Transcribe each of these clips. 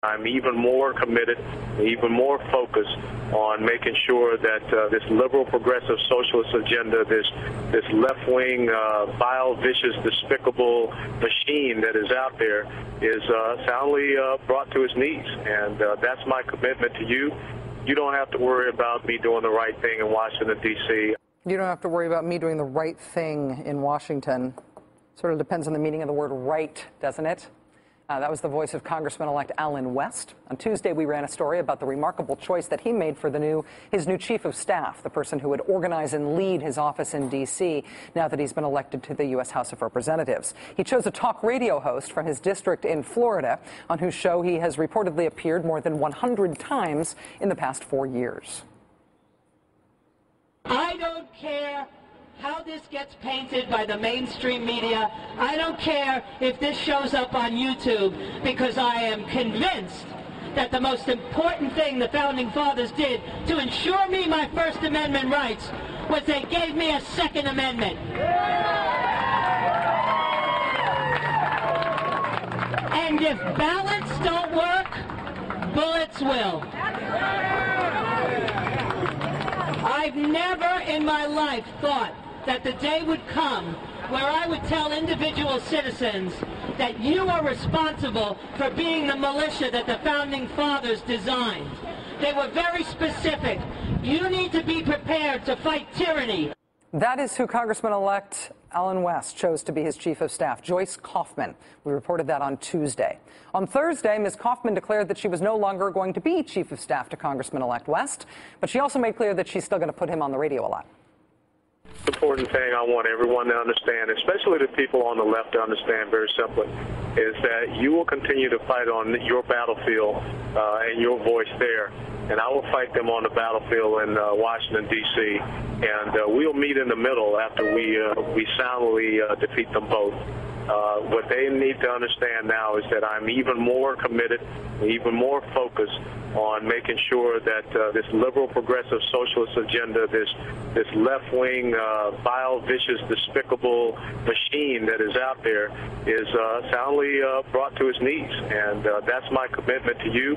I'm even more committed, even more focused on making sure that this liberal, progressive, socialist agenda, this left-wing, vile, vicious, despicable machine that is out there is soundly brought to its knees. And that's my commitment to you. You don't have to worry about me doing the right thing in Washington, D.C. You don't have to worry about me doing the right thing in Washington. Sort of depends on the meaning of the word right, doesn't it? That was the voice of Congressman-elect Allen West. On Tuesday, we ran a story about the remarkable choice that he made for his new chief of staff, the person who would organize and lead his office in D.C. now that he's been elected to the U.S. House of Representatives. He chose a talk radio host from his district in Florida, on whose show he has reportedly appeared more than 100 times in the past 4 years. I don't care how this gets painted by the mainstream media. I don't care if this shows up on YouTube, because I am convinced that the most important thing the Founding Fathers did to ensure me my First Amendment rights was they gave me a Second Amendment. And if ballots don't work, bullets will. I've never in my life thought that the day would come where I would tell individual citizens that you are responsible for being the militia that the Founding Fathers designed. They were very specific. You need to be prepared to fight tyranny. That is who Congressman-elect Allen West chose to be his chief of staff, Joyce Kaufman. We reported that on Tuesday. On Thursday, Ms. Kaufman declared that she was no longer going to be chief of staff to Congressman-elect West, but she also made clear that she's still going to put him on the radio a lot. The important thing I want everyone to understand, especially the people on the left to understand very simply, is that you will continue to fight on your battlefield and your voice there. And I will fight them on the battlefield in Washington, D.C., and we'll meet in the middle after we soundly defeat them both. What they need to understand now is that I'm even more committed, even more focused on making sure that this liberal, progressive, socialist agenda, this left-wing, vile, vicious, despicable machine that is out there is soundly brought to its knees. And that's my commitment to you.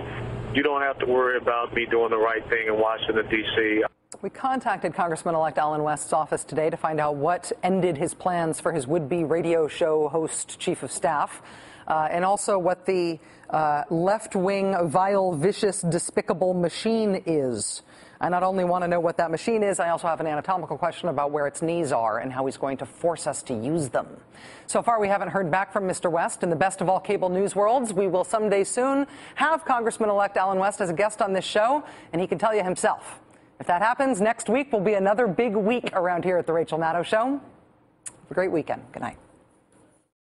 You don't have to worry about me doing the right thing in Washington, D.C. We contacted Congressman-elect Allen West's office today to find out what ended his plans for his would-be radio show host chief of staff, and also what the left-wing, vile, vicious, despicable machine is. I not only want to know what that machine is, I also have an anatomical question about where its knees are and how he's going to force us to use them. So far, we haven't heard back from Mr. West. In the best of all cable news worlds, we will someday soon have Congressman-elect Allen West as a guest on this show, and he can tell you himself. If that happens, next week will be another big week around here at The Rachel Maddow Show. Have a great weekend. Good night.